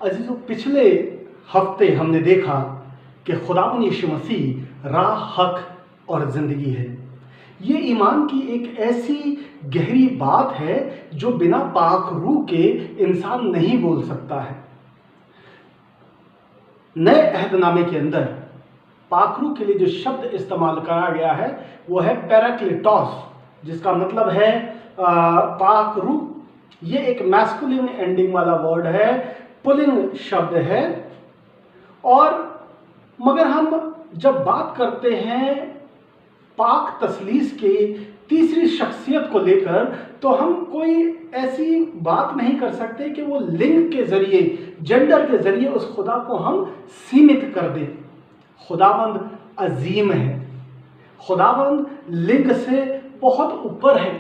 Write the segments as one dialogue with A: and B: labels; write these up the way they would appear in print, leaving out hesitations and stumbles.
A: عزیزو، پچھلے ہفتے ہم نے دیکھا کہ خداوند یسوع مسیح راہ، حق اور زندگی ہے۔ یہ ایمان کی ایک ایسی گہری بات ہے جو بنا پاک روح کے انسان نہیں بول سکتا ہے۔ نئے عہد نامے کے اندر پاک روح کے لیے جو شبد استعمال کرا گیا ہے وہ ہے پیراکلیٹوس، جس کا مطلب ہے پاک روح۔ یہ ایک میسکولین اینڈنگ والا ورڈ ہے، پلنگ شبد ہے۔ اور مگر ہم جب بات کرتے ہیں پاک تثلیث کے تیسری شخصیت کو لے کر، تو ہم کوئی ایسی بات نہیں کر سکتے کہ وہ لنگ کے ذریعے، جینڈر کے ذریعے اس خدا کو ہم سیمت کر دیں۔ خداوند عظیم ہے، خداوند لنگ سے بہت اوپر ہے۔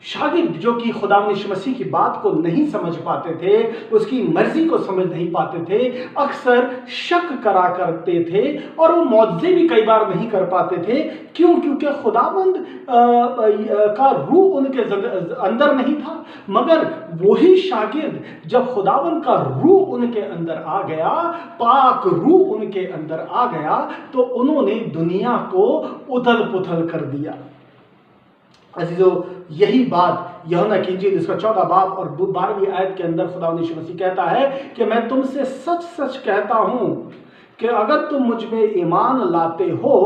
A: شاگرد جو کہ خداوند یسوع مسیح کی بات کو نہیں سمجھ پاتے تھے، اس کی مرضی کو سمجھ نہیں پاتے تھے، اکثر شک کرا کرتے تھے، اور وہ معجزے بھی کئی بار نہیں کر پاتے تھے۔ کیونکہ خداوند کا روح ان کے اندر نہیں تھا۔ مگر وہی شاگرد جب خداوند کا روح ان کے اندر آ گیا، پاک روح ان کے اندر آ گیا، تو انہوں نے دنیا کو اتھل پتھل کر دیا۔ عزیزو، یہی بات یوحنا کی انجیل اس کا 14 باب اور 12ویں آیت کے اندر خداوند یسوع مسیح کہتا ہے کہ میں تم سے سچ سچ کہتا ہوں کہ اگر تم مجھ میں ایمان لاتے ہو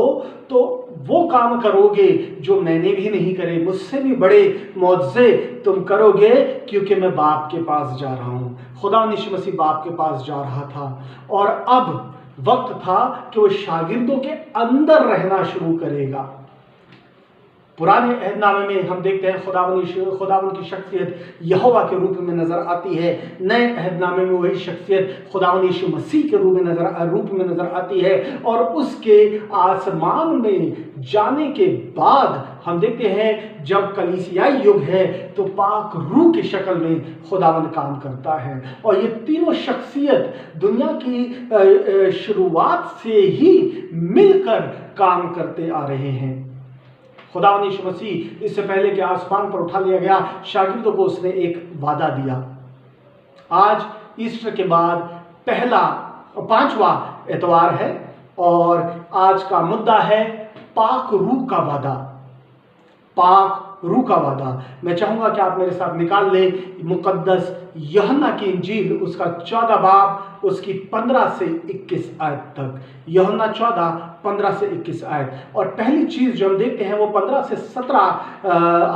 A: تو وہ کام کرو گے جو میں نے بھی نہیں کرے، مجھ سے بھی بڑے معجزے تم کرو گے، کیونکہ میں باپ کے پاس جا رہا ہوں۔ خداوند یسوع مسیح باپ کے پاس جا رہا تھا، اور اب وقت تھا کہ وہ شاگردوں کے اندر رہنا شروع کرے گا۔ پرانے عہد نامے میں ہم دیکھتے ہیں خداوند کی شخصیت یہوہ کے روپ میں نظر آتی ہے۔ نئے عہد نامے میں وہی شخصیت خداوند یسوع مسیح کے روپ میں نظر آتی ہے، اور اس کے آسمان میں جانے کے بعد ہم دیکھتے ہیں جب کلیسیائی یگ ہے تو پاک روح کی شکل میں خداوند کام کرتا ہے۔ اور یہ تینوں شخصیت دنیا کی شروعات سے ہی مل کر کام کرتے آ رہے ہیں۔ خداوند یسوع مسیح اس سے پہلے کہ آسمان پر اٹھا لیا گیا، شاگردوں کو اس نے ایک وعدہ دیا۔ آج ایسٹر کے بعد پانچواں اتوار ہے، اور آج کا مدعا ہے پاک روح کا وعدہ۔ پاک روح کا وعدہ میں چاہوں گا کہ آپ میرے ساتھ نکال لیں مقدس یوحنا کی انجیل، اس کا 14 باب، اس کی 15 سے 21 آیت تک۔ یوحنا 14 15 سے 21 آیت۔ اور پہلی چیز جو ہم دیکھتے ہیں وہ 15 سے 17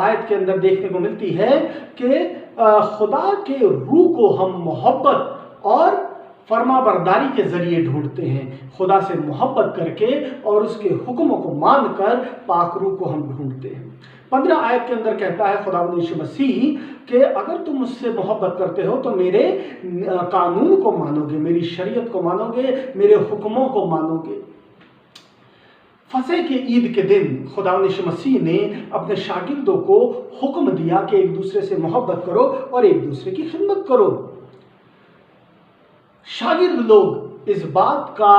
A: آیت کے اندر دیکھنے کو ملتی ہے کہ خدا کے روح کو ہم محبت اور فرما برداری کے ذریعے ڈھونڈتے ہیں۔ خدا سے محبت کر کے اور اس کے حکموں کو مان کر پاک روح کو ہم ڈھونڈتے ہیں۔ 15 آیت کے اندر کہتا ہے خداوند یسوع مسیح کہ اگر تم مجھ سے محبت کرتے ہو تو میرے قانون کو مانو گے، میری شریعت کو مانو گے، میرے حکموں کو مانو گے۔ فصح کے عید کے دن خداوند یسوع مسیح نے اپنے شاگردوں کو حکم دیا کہ ایک دوسرے سے محبت کرو اور ایک دوسرے کی خدمت کرو۔ شاگرد لوگ اس بات کا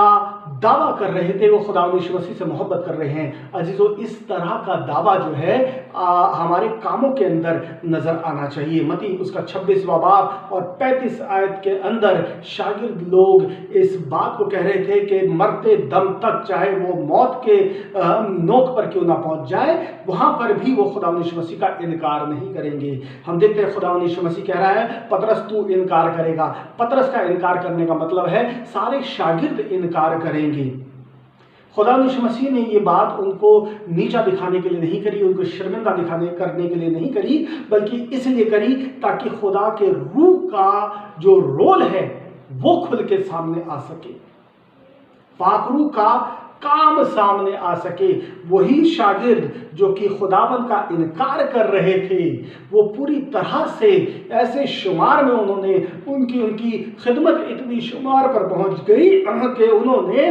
A: دعویٰ کر رہے تھے وہ خداوند یسوع مسیح سے محبت کر رہے ہیں۔ عزیزو، اس طرح کا دعویٰ جو ہے ہمارے کاموں کے اندر نظر آنا چاہیے۔ متی اس کا 26واں باب اور 35 آیت کے اندر شاگرد لوگ اس بات کو کہہ رہے تھے کہ مرتے دم تک، چاہے وہ موت کے نوک پر کیوں نہ پہنچ جائے، وہاں پر بھی وہ خداوند یسوع مسیح کا انکار نہیں کریں گے۔ ہم دیکھتے ہیں خداوند یسوع مسیح کہہ رہا ہے پطرس تو انکار کرے گا۔ پطرس کا انکار کرنے کا مطلب ہے سارے شاگرد انکار کریں گے۔ خداوند یسوع مسیح نے یہ بات ان کو نیچا دکھانے کے لیے نہیں کری، ان کو شرمندہ کرنے کے لیے نہیں کری، بلکہ اس لیے کری تاکہ خدا کے روح کا جو رول ہے وہ کھل کے سامنے آ سکے، پاک روح کا کام سامنے آ سکے۔ وہی شاگرد جو کہ خداوند کا انکار کر رہے تھے، وہ پوری طرح سے ایسے شمار میں انہوں نے ان کی خدمت اتنی شمار پر پہنچ گئی کہ انہوں نے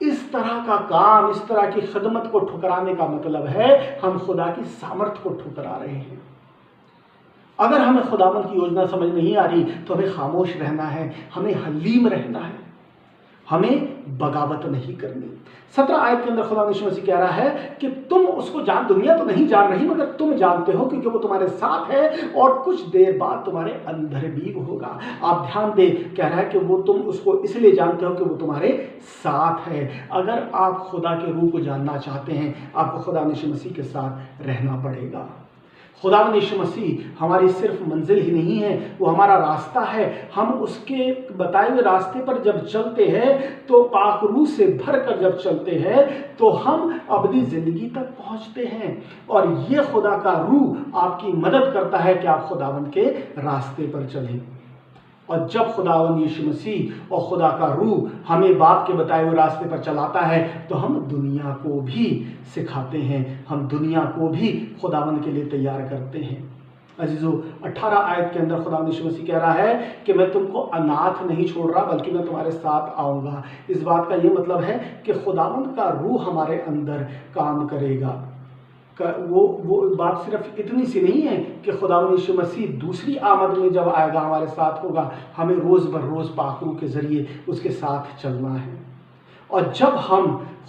A: اس طرح کا کام، اس طرح کی خدمت کو ٹھکرانے کا مطلب ہے ہم خدا کی سامرتھ کو ٹھکرا رہے ہیں۔ اگر ہمیں خداوند کی یوجنا سمجھ نہیں آ رہی تو ہمیں خاموش رہنا ہے، ہمیں حلیم رہنا ہے، ہمیں بغاوت نہیں کرنی۔ 17 آیت کے اندر خدا یسوع مسیح کہہ رہا ہے کہ تم اس کو دنیا تو نہیں جان رہی مگر تم جانتے ہو کیونکہ وہ تمہارے ساتھ ہے اور کچھ دیر بعد تمہارے اندر بھی ہوگا۔ آپ دھیان دیں، کہہ رہا ہے کہ وہ تم اس کو اس لیے جانتے ہو کہ وہ تمہارے ساتھ ہے۔ اگر آپ خدا کے روح کو جاننا چاہتے ہیں، آپ کو خدا یسوع مسیح کے ساتھ رہنا پڑے گا۔ خداوند یسوع مسیح ہماری صرف منزل ہی نہیں ہے، وہ ہمارا راستہ ہے۔ ہم اس کے بتائے ہوئے راستے پر جب چلتے ہیں تو پاک روح سے بھر کر جب چلتے ہیں تو ہم ابدی زندگی تک پہنچتے ہیں، اور یہ خدا کا روح آپ کی مدد کرتا ہے کہ آپ خداوند کے راستے پر چلیں۔ اور جب خداوند یسوع مسیح اور خدا کا روح ہمیں باپ کے بتائے ہوئے راستے پر چلاتا ہے تو ہم دنیا کو بھی سکھاتے ہیں، ہم دنیا کو بھی خداوند کے لیے تیار کرتے ہیں۔ عزیزو، 18 آیت کے اندر خداوند یسوع مسیح کہہ رہا ہے کہ میں تم کو اناتھ نہیں چھوڑ رہا بلکہ میں تمہارے ساتھ آؤں گا۔ اس بات کا یہ مطلب ہے کہ خداوند کا روح ہمارے اندر کام کرے گا۔ وہ بات صرف اتنی سی نہیں ہے کہ خداوند یسوع مسیح دوسری آمد میں جب آئے گا ہمارے ساتھ ہوگا، ہمیں روز بر روز پاک روح کے ذریعے اس کے ساتھ چلنا ہے۔ اور جب ہم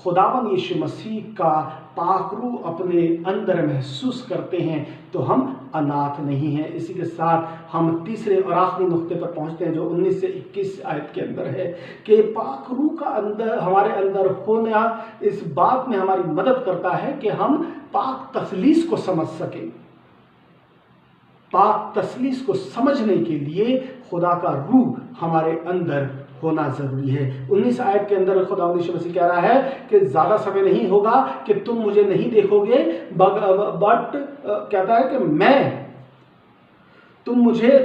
A: خداوند یسوع مسیح کا پاک روح اپنے اندر محسوس کرتے ہیں تو ہم اناتھ نہیں ہیں۔ اسی کے ساتھ ہم تیسرے اور آخری نقطے پر پہنچتے ہیں جو 19 سے 21 آیت کے اندر ہے کہ پاک روح کا ہمارے اندر ہونا اس بات میں ہماری مدد کرتا ہے کہ ہم پاک تثلیث کو سمجھ سکیں۔ پاک تثلیث کو سمجھنے کے لیے خدا کا روح ہمارے اندر ہونا ضروری ہے۔ 19 آیت کے اندر خداوند یسوع مسیح کہہ رہا ہے کہ زیادہ سمے نہیں ہوگا کہ تم مجھے نہیں دیکھو گے، بٹ کہتا ہے کہ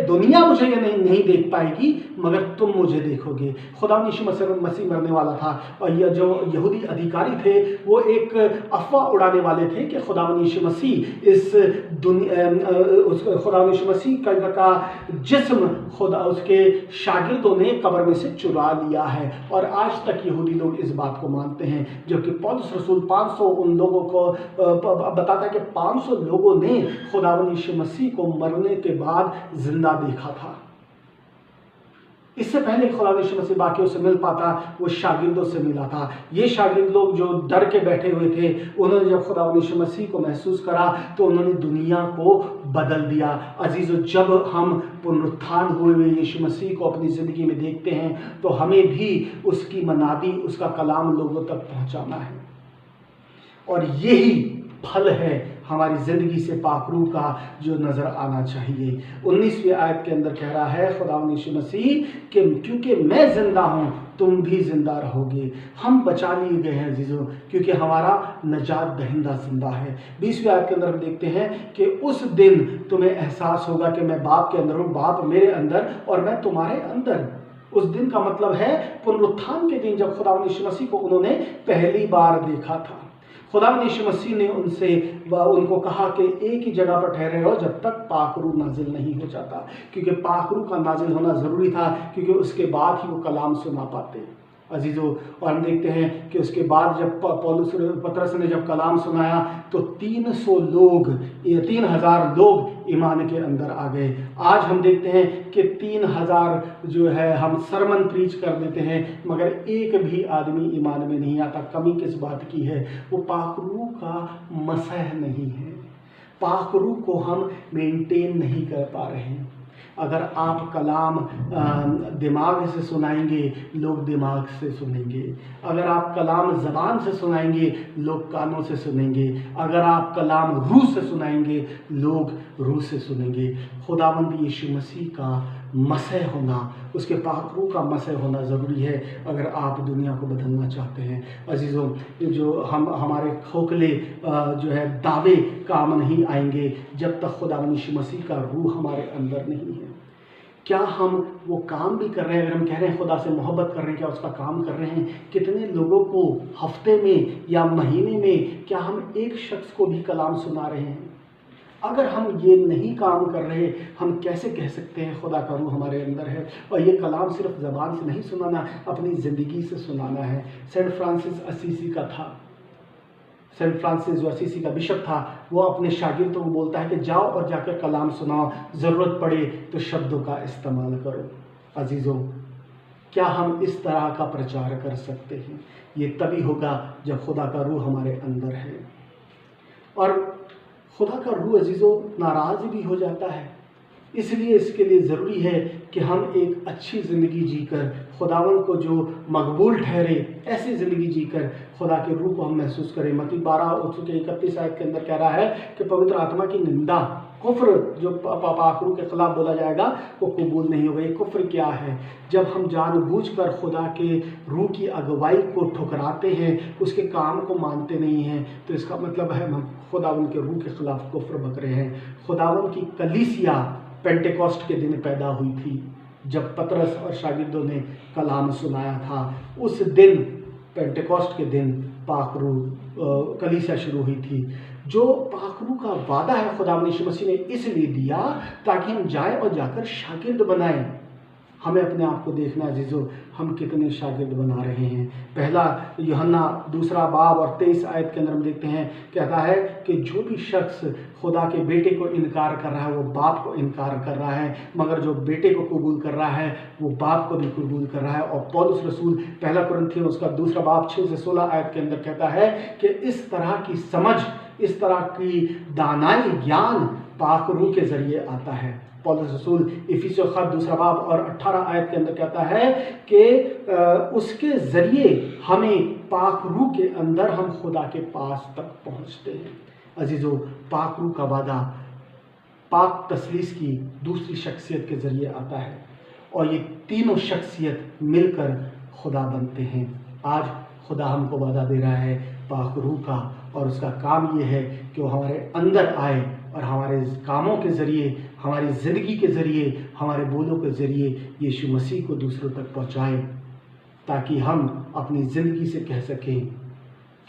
A: دنیا مجھے یہ نہیں دیکھ پائے گی مگر تم مجھے دیکھو گے۔ خداوند یسوع مسیح مرنے والا تھا اور یہ جو یہودی ادھیکاری تھے وہ ایک افواہ اڑانے والے تھے کہ خداوند یسوع مسیح خداوند یسوع مسیح کا جسم اس کے شاگردوں نے قبر میں سے چرا لیا ہے، اور آج تک یہودی لوگ اس بات کو مانتے ہیں، جبکہ پولس رسول 500 ان لوگوں کو بتاتا ہے کہ 500 لوگوں نے خداوند یسوع مسیح کو مرنے کے بعد زندہ دیکھا تھا۔ اس سے پہلے خداوند یسوع مسیح باقیوں سے مل پاتا وہ شاگردوں سے ملا تھا۔ یہ شاگرد لوگ جو ڈر کے بیٹھے ہوئے تھے، انہوں نے جب خداوند یسوع مسیح کو محسوس کرا تو انہوں نے دنیا کو بدل دیا۔ عزیزو، جب ہم پنرتھان ہوئے یسوع مسیح کو اپنی زندگی میں دیکھتے ہیں تو ہمیں بھی اس کی منادی، اس کا کلام لوگوں تک پہنچانا ہے، اور یہی پھل ہے ہماری زندگی سے پاک روح کا جو نظر آنا چاہیے۔ 19ویں آیت کے اندر کہہ رہا ہے خداوند یسوع مسیح کہ کیونکہ میں زندہ ہوں تم بھی زندہ رہو گے۔ ہم بچا لیے گئے ہیں عزیزوں کیونکہ ہمارا نجات دہندہ زندہ ہے۔ 20ویں آیت کے اندر ہم دیکھتے ہیں کہ اس دن تمہیں احساس ہوگا کہ میں باپ کے اندر ہوں، باپ میرے اندر اور میں تمہارے اندر۔ اس دن کا مطلب ہے پنرتھان کے دن جب خداوند یسوع مسیح کو انہوں نے پہلی بار دیکھا تھا۔ خداوند یسوع مسیح نے ان کو کہا کہ ایک ہی جگہ پر ٹھہرے رہو جب تک پاک روح نازل نہیں ہو جاتا، کیونکہ پاک روح کا نازل ہونا ضروری تھا، کیونکہ اس کے بعد ہی وہ کلام سنا پاتے عزیزو۔ اور ہم دیکھتے ہیں کہ اس کے بعد جب پطرس نے جب کلام سنایا تو 3000 لوگ ایمان کے اندر آ گئے۔ آج ہم دیکھتے ہیں کہ 3000 جو ہے ہم سرمن پریچ کر دیتے ہیں مگر ایک بھی آدمی ایمان میں نہیں آتا۔ کمی کس بات کی ہے؟ وہ پاک روح کا مسح نہیں ہے، پاک روح کو ہم مینٹین نہیں کر پا رہے ہیں۔ اگر آپ کلام دماغ سے سنائیں گے لوگ دماغ سے سنیں گے، اگر آپ کلام زبان سے سنائیں گے لوگ کانوں سے سنیں گے، اگر آپ کلام روح سے سنائیں گے لوگ روح سے سنیں گے۔ خداوند یسوع مسیح کا مسح ہونا، اس کے پاک روح کا مسح ہونا ضروری ہے اگر آپ دنیا کو بدلنا چاہتے ہیں۔ عزیزوں، جو ہمارے کھوکھلے جو ہے دعوے کام نہیں آئیں گے جب تک خداوند یسوع مسیح کا روح ہمارے اندر نہیں ہے۔ کیا ہم وہ کام بھی کر رہے ہیں؟ اگر ہم کہہ رہے ہیں خدا سے محبت کر رہے ہیں، کیا اس کا کام کر رہے ہیں؟ کتنے لوگوں کو ہفتے میں یا مہینے میں کیا ہم ایک شخص کو بھی کلام سنا رہے ہیں؟ اگر ہم یہ نہیں کام کر رہے، ہم کیسے کہہ سکتے ہیں خدا کا روح ہمارے اندر ہے؟ اور یہ کلام صرف زبان سے نہیں سنانا، اپنی زندگی سے سنانا ہے۔ سینٹ فرانسس اسیسی کا تھا، سینٹ فرانسس جو اسیسی کا بشپ تھا، وہ اپنے شاگردوں کو بولتا ہے کہ جاؤ اور جا کر کلام سناؤ، ضرورت پڑے تو شبدوں کا استعمال کرو۔ عزیزوں، کیا ہم اس طرح کا پرچار کر سکتے ہیں؟ یہ تبھی ہوگا جب خدا کا روح ہمارے اندر ہے۔ اور خدا کا روح عزیزوں ناراض بھی ہو جاتا ہے، اس لیے اس کے لیے ضروری ہے کہ ہم ایک اچھی زندگی جی کر خداوند کو جو مقبول ٹھہرے، ایسی زندگی جی کر خدا کے روح کو ہم محسوس کریں۔ متی 12:31 آیت کے اندر کہہ رہا ہے کہ پوتر آتما کی نندا، کفر جو پاک روح کے خلاف بولا جائے گا وہ قبول نہیں ہوگا۔ یہ کفر کیا ہے؟ جب ہم جان بوجھ کر خدا کے روح کی اگوائی کو ٹھکراتے ہیں، اس کے کام کو مانتے نہیں ہیں، تو اس کا مطلب ہے ہم خداوند کے روح کے خلاف کفر بک رہے ہیں۔ خداوند کی کلیسیا پینٹیکوسٹ کے دن پیدا ہوئی تھی، جب پطرس اور شاگردوں نے کلام سنایا تھا۔ اس دن پینٹیکوسٹ کے دن پاک روح کلیسیا شروع ہوئی تھی۔ جو پاک روح کا وعدہ ہے خداوند یسوع مسیح نے اس لیے دیا تاکہ ہم جائیں اور جا کر شاگرد بنائیں۔ ہمیں اپنے آپ کو دیکھنا عزیزو، ہم کتنے شاگرد بنا رہے ہیں۔ پہلا یوحنا 2 باب اور 23 آیت کے اندر ہم دیکھتے ہیں، کہتا ہے کہ جو بھی شخص خدا کے بیٹے کو انکار کر رہا ہے وہ باپ کو انکار کر رہا ہے، مگر جو بیٹے کو قبول کر رہا ہے وہ باپ کو بھی قبول کر رہا ہے۔ اور پولس رسول پہلا کرنتھیوں اس کا 2 باب 6 سے 16 آیت کے اندر کہتا ہے کہ اس طرح کی سمجھ، اس طرح کی دانائی، گیان پاک روح کے ذریعے آتا ہے۔ پولس رسول افیسیوں خط 2 باب اور 18 آیت کے اندر کہتا ہے کہ اس کے ذریعے ہمیں پاک روح کے اندر ہم خدا کے پاس تک پہنچتے ہیں۔ عزیزو، پاک روح کا وعدہ پاک تثلیث کی دوسری شخصیت کے ذریعے آتا ہے، اور یہ تینوں شخصیت مل کر خدا بنتے ہیں۔ آج خدا ہم کو وعدہ دے رہا ہے پاک روح کا، اور اس کا کام یہ ہے کہ وہ ہمارے اندر آئے اور ہمارے کاموں کے ذریعے، ہماری زندگی کے ذریعے، ہمارے بولوں کے ذریعے یسوع مسیح کو دوسروں تک پہنچائے، تاکہ ہم اپنی زندگی سے کہہ سکیں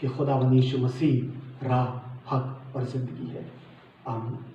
A: کہ خداوند یسوع مسیح راہ، حق اور زندگی ہے۔ آمین۔